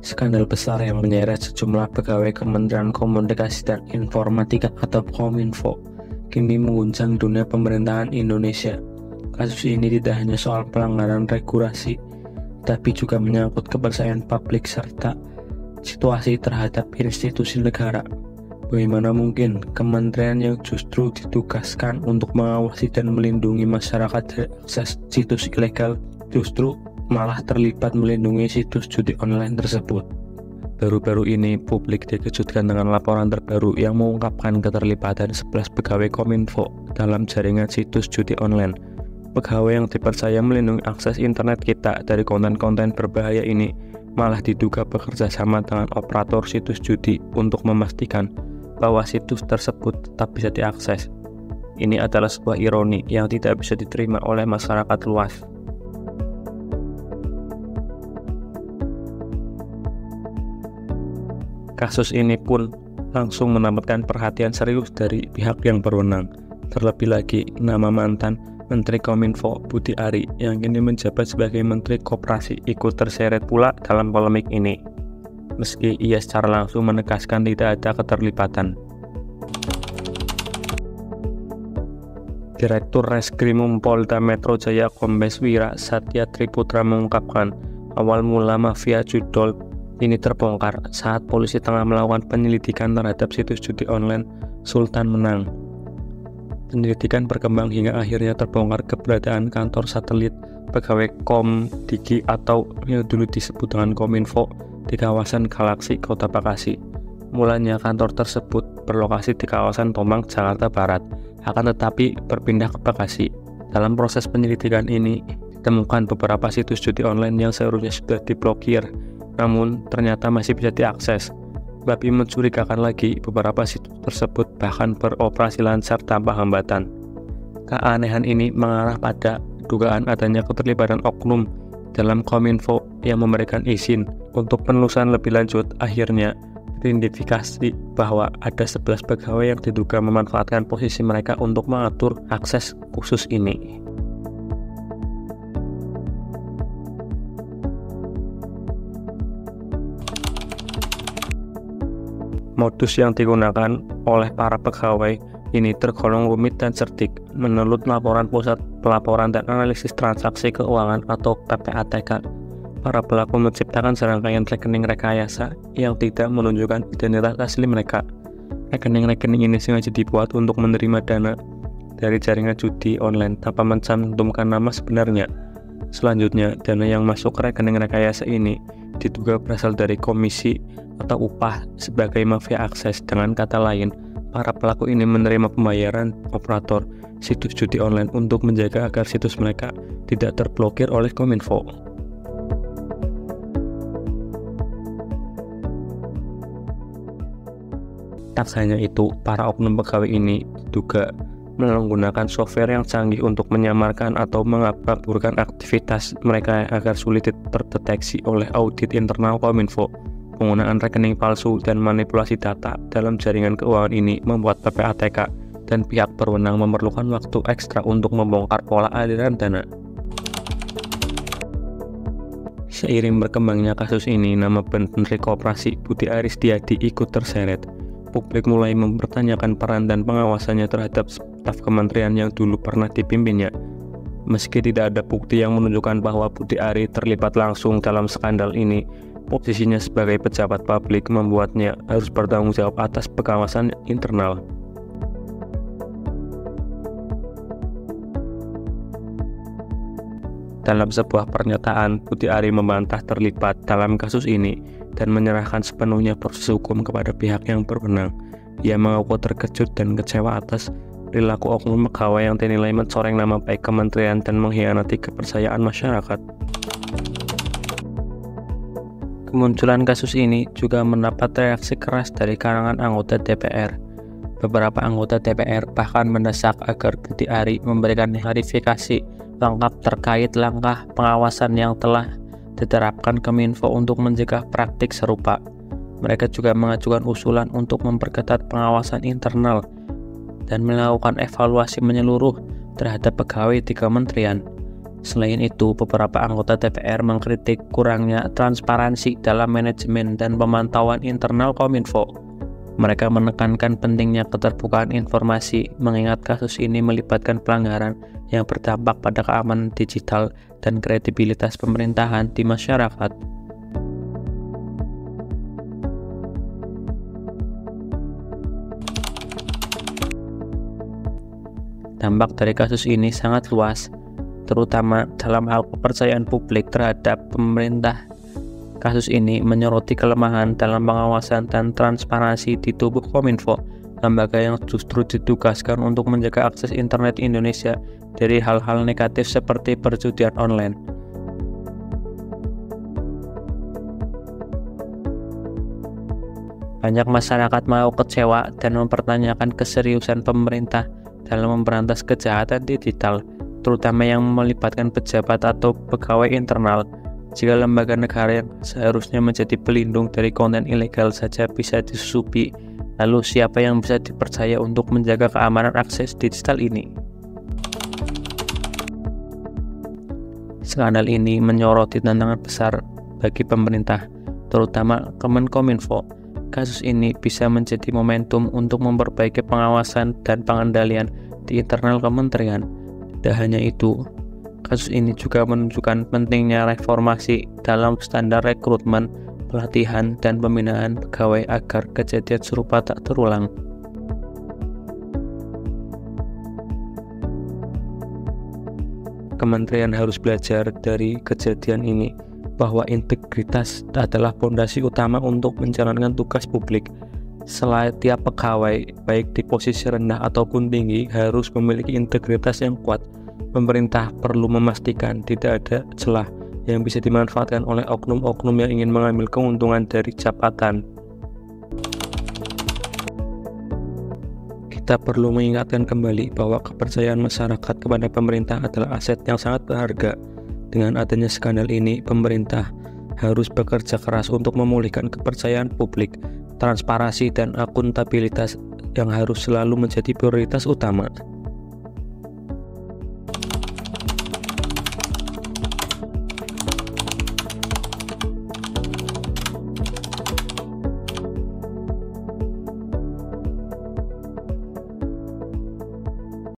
Skandal besar yang menyeret sejumlah pegawai Kementerian Komunikasi dan Informatika atau Kominfo kini mengguncang dunia pemerintahan Indonesia. Kasus ini tidak hanya soal pelanggaran regulasi, tapi juga menyangkut kepercayaan publik serta situasi terhadap institusi negara. Bagaimana mungkin kementerian yang justru ditugaskan untuk mengawasi dan melindungi masyarakat dari akses situs ilegal justru malah terlibat melindungi situs judi online tersebut. Baru-baru ini publik dikejutkan dengan laporan terbaru yang mengungkapkan keterlibatan 11 pegawai Kominfo dalam jaringan situs judi online. Pegawai yang dipercaya melindungi akses internet kita dari konten-konten berbahaya ini malah diduga bekerja sama dengan operator situs judi untuk memastikan bahwa situs tersebut tetap bisa diakses. Ini adalah sebuah ironi yang tidak bisa diterima oleh masyarakat luas. Kasus ini pun langsung mendapatkan perhatian serius dari pihak yang berwenang. Terlebih lagi, nama mantan Menteri Kominfo Budi Ari yang kini menjabat sebagai Menteri Koperasi ikut terseret pula dalam polemik ini. Meski ia secara langsung menegaskan tidak ada keterlibatan. Direktur Reskrimum Polda Metro Jaya Kombes Wira Satya Triputra mengungkapkan awal mula mafia judol ini terbongkar saat polisi tengah melakukan penyelidikan terhadap situs judi online Sultan Menang. Penyelidikan berkembang hingga akhirnya terbongkar keberadaan kantor satelit pegawai Komdigi atau yang dulu disebut dengan Kominfo di kawasan Galaksi, Kota Bekasi. Mulanya kantor tersebut berlokasi di kawasan Tomang, Jakarta Barat, akan tetapi berpindah ke Bekasi. Dalam proses penyelidikan ini, ditemukan beberapa situs judi online yang seharusnya sudah diblokir, namun ternyata masih bisa diakses. Tapi mencurigakan lagi, beberapa situs tersebut bahkan beroperasi lancar tanpa hambatan. Keanehan ini mengarah pada dugaan adanya keterlibatan oknum dalam Kominfo yang memberikan izin untuk penelusuran lebih lanjut. Akhirnya teridentifikasi bahwa ada 11 pegawai yang diduga memanfaatkan posisi mereka untuk mengatur akses khusus ini. Modus yang digunakan oleh para pegawai ini tergolong rumit dan cerdik. Menurut laporan Pusat Pelaporan dan Analisis Transaksi Keuangan atau PPATK, para pelaku menciptakan serangkaian rekening rekayasa yang tidak menunjukkan identitas asli mereka. Rekening-rekening ini sengaja dibuat untuk menerima dana dari jaringan judi online tanpa mencantumkan nama sebenarnya. Selanjutnya, dana yang masuk ke rekening rekayasa ini diduga berasal dari komisi atau upah sebagai mafia akses. Dengan kata lain, para pelaku ini menerima pembayaran operator situs judi online untuk menjaga agar situs mereka tidak terblokir oleh Kominfo. Tak hanya itu, para oknum pegawai ini diduga menggunakan software yang canggih untuk menyamarkan atau mengaburkan aktivitas mereka agar sulit terdeteksi oleh audit internal Kominfo. Penggunaan rekening palsu dan manipulasi data dalam jaringan keuangan ini membuat PPATK dan pihak berwenang memerlukan waktu ekstra untuk membongkar pola aliran dana. Seiring berkembangnya kasus ini, nama Menteri Koperasi Budi Ari Setiadi ikut terseret. Publik mulai mempertanyakan peran dan pengawasannya terhadap staf kementerian yang dulu pernah dipimpinnya. Meski tidak ada bukti yang menunjukkan bahwa Budi Ari terlibat langsung dalam skandal ini, posisinya sebagai pejabat publik membuatnya harus bertanggung jawab atas pengawasan internal. Dalam sebuah pernyataan, Budi Ari membantah terlibat dalam kasus ini dan menyerahkan sepenuhnya proses hukum kepada pihak yang berwenang. Ia mengaku terkejut dan kecewa atas perilaku oknum pegawai yang dinilai mencoreng nama baik kementerian dan mengkhianati kepercayaan masyarakat. Kemunculan kasus ini juga mendapat reaksi keras dari kalangan anggota DPR. Beberapa anggota DPR bahkan mendesak agar Budi Ari memberikan klarifikasi lengkap terkait langkah pengawasan yang telah diterapkan Kominfo untuk mencegah praktik serupa. Mereka juga mengajukan usulan untuk memperketat pengawasan internal dan melakukan evaluasi menyeluruh terhadap pegawai di kementerian. Selain itu, beberapa anggota DPR mengkritik kurangnya transparansi dalam manajemen dan pemantauan internal Kominfo. Mereka menekankan pentingnya keterbukaan informasi, mengingat kasus ini melibatkan pelanggaran yang berdampak pada keamanan digital dan kredibilitas pemerintahan di masyarakat. Dampak dari kasus ini sangat luas, terutama dalam hal kepercayaan publik terhadap pemerintah. Kasus ini menyoroti kelemahan dalam pengawasan dan transparansi di tubuh Kominfo, lembaga yang justru ditugaskan untuk menjaga akses internet Indonesia dari hal-hal negatif seperti perjudian online. Banyak masyarakat mau kecewa dan mempertanyakan keseriusan pemerintah dalam memberantas kejahatan digital, terutama yang melibatkan pejabat atau pegawai internal. Jika lembaga negara yang seharusnya menjadi pelindung dari konten ilegal saja bisa disusupi, lalu siapa yang bisa dipercaya untuk menjaga keamanan akses digital ini? Skandal ini menyoroti tantangan besar bagi pemerintah, terutama Kemenkominfo. Kasus ini bisa menjadi momentum untuk memperbaiki pengawasan dan pengendalian di internal kementerian. Tidak hanya itu, kasus ini juga menunjukkan pentingnya reformasi dalam standar rekrutmen, pelatihan, dan pembinaan pegawai agar kejadian serupa tak terulang. Kementerian harus belajar dari kejadian ini, bahwa integritas adalah fondasi utama untuk menjalankan tugas publik. Setiap pegawai, baik di posisi rendah ataupun tinggi, harus memiliki integritas yang kuat. Pemerintah perlu memastikan tidak ada celah yang bisa dimanfaatkan oleh oknum-oknum yang ingin mengambil keuntungan dari jabatan. Kita perlu mengingatkan kembali bahwa kepercayaan masyarakat kepada pemerintah adalah aset yang sangat berharga. Dengan adanya skandal ini, pemerintah harus bekerja keras untuk memulihkan kepercayaan publik. Transparansi dan akuntabilitas yang harus selalu menjadi prioritas utama.